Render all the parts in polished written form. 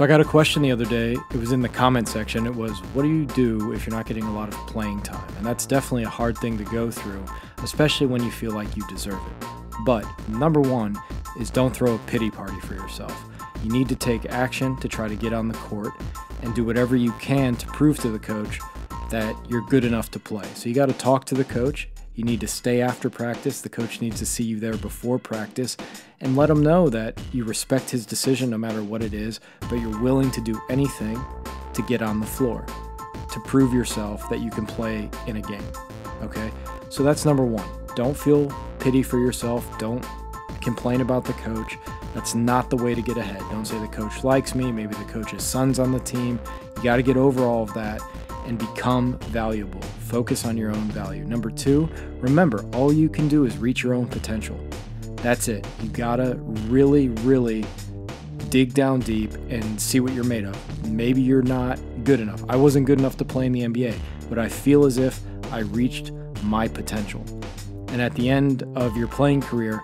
So I got a question the other day. It was in the comment section. It was, what do you do if you're not getting a lot of playing time? And that's definitely a hard thing to go through, especially when you feel like you deserve it. But number one is don't throw a pity party for yourself. You need to take action to try to get on the court and do whatever you can to prove to the coach that you're good enough to play. So you got to talk to the coach. You need to stay after practice. The coach needs to see you there before practice and let him know that you respect his decision no matter what it is, but you're willing to do anything to get on the floor, to prove yourself that you can play in a game, okay? So that's number one. Don't feel pity for yourself. Don't complain about the coach. That's not the way to get ahead. Don't say the coach likes me, maybe the coach's son's on the team. You got to get over all of that and become valuable. Focus on your own value. Number two, remember, all you can do is reach your own potential. That's it. You gotta really, really dig down deep and see what you're made of. Maybe you're not good enough. I wasn't good enough to play in the NBA, but I feel as if I reached my potential. And at the end of your playing career,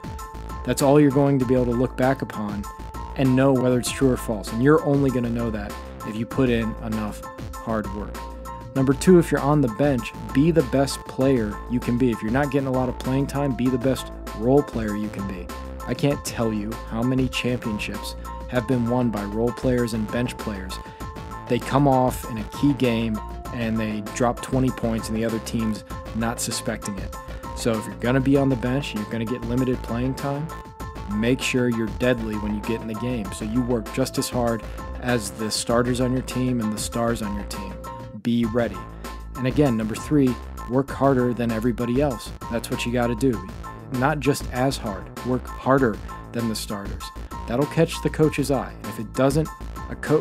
that's all you're going to be able to look back upon and know whether it's true or false. And you're only gonna know that if you put in enough hard work. Number two, if you're on the bench, be the best player you can be. If you're not getting a lot of playing time, be the best role player you can be. I can't tell you how many championships have been won by role players and bench players. They come off in a key game and they drop 20 points and the other team's not suspecting it. So if you're gonna be on the bench and you're gonna get limited playing time, make sure you're deadly when you get in the game. So you work just as hard as the starters on your team and the stars on your team. Be ready. And again, number three, work harder than everybody else. That's what you got to do. Not just as hard, work harder than the starters. That'll catch the coach's eye. And if it doesn't,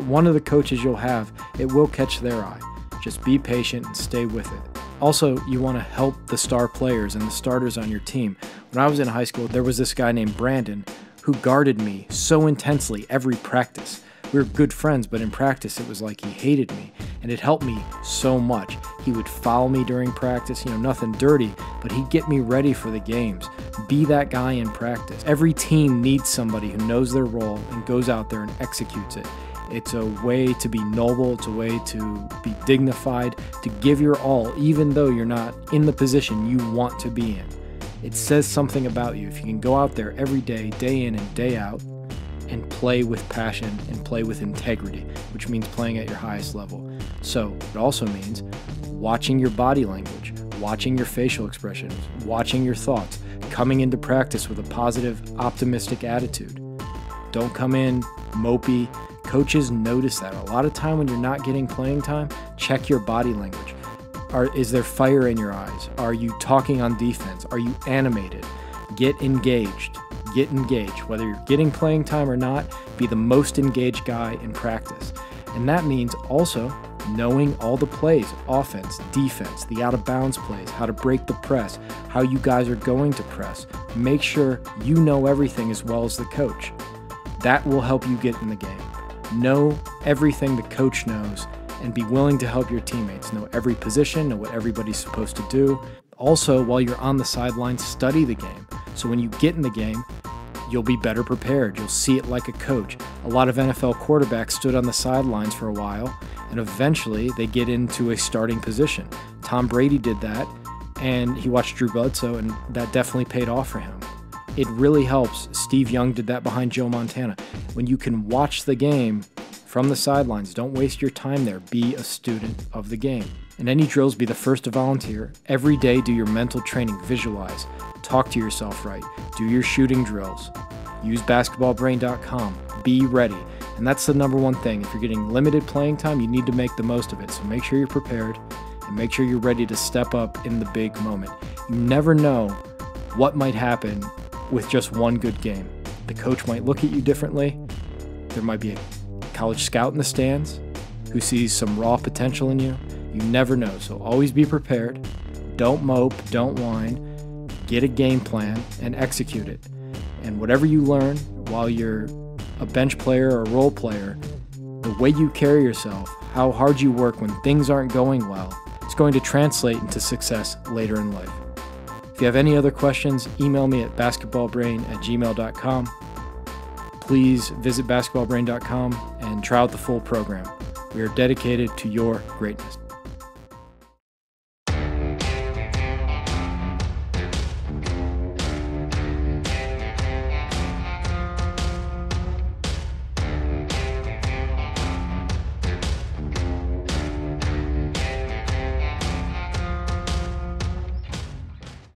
one of the coaches you'll have, it will catch their eye. Just be patient and stay with it. Also, you want to help the star players and the starters on your team. When I was in high school, there was this guy named Brandon who guarded me so intensely every practice. We were good friends, but in practice, it was like he hated me, and it helped me so much. He would foul me during practice, nothing dirty, but he'd get me ready for the games. Be that guy in practice. Every team needs somebody who knows their role and goes out there and executes it. It's a way to be noble, it's a way to be dignified, to give your all, even though you're not in the position you want to be in. It says something about you if you can go out there every day, day in and day out, and play with passion and play with integrity, which means playing at your highest level. So it also means watching your body language, watching your facial expressions, watching your thoughts, coming into practice with a positive, optimistic attitude. Don't come in mopey. Coaches notice that. A lot of time when you're not getting playing time, check your body language. Is there fire in your eyes? Are you talking on defense? Are you animated? Get engaged. Get engaged. Whether you're getting playing time or not, be the most engaged guy in practice. And that means also knowing all the plays, offense, defense, the out of bounds plays, how to break the press, how you guys are going to press. Make sure you know everything as well as the coach. That will help you get in the game. Know everything the coach knows and be willing to help your teammates. Know every position, know what everybody's supposed to do. Also, while you're on the sidelines, study the game. So when you get in the game, you'll be better prepared. You'll see it like a coach. A lot of NFL quarterbacks stood on the sidelines for a while, and eventually they get into a starting position. Tom Brady did that, and he watched Drew Bledsoe, and that definitely paid off for him. It really helps. Steve Young did that behind Joe Montana. When you can watch the game from the sidelines, don't waste your time there. Be a student of the game. In any drills, be the first to volunteer. Every day, do your mental training. Visualize. Talk to yourself right. Do your shooting drills. Use BasketballBrain.com. Be ready. And that's the number one thing. If you're getting limited playing time, you need to make the most of it. So make sure you're prepared and make sure you're ready to step up in the big moment. You never know what might happen with just one good game. The coach might look at you differently. There might be a college scout in the stands who sees some raw potential in you. You never know, so always be prepared. Don't mope, don't whine. Get a game plan and execute it. And whatever you learn while you're a bench player or a role player, the way you carry yourself, how hard you work when things aren't going well, it's going to translate into success later in life. If you have any other questions, email me at basketballbrain@gmail.com. Please visit basketballbrain.com and try out the full program. We are dedicated to your greatness.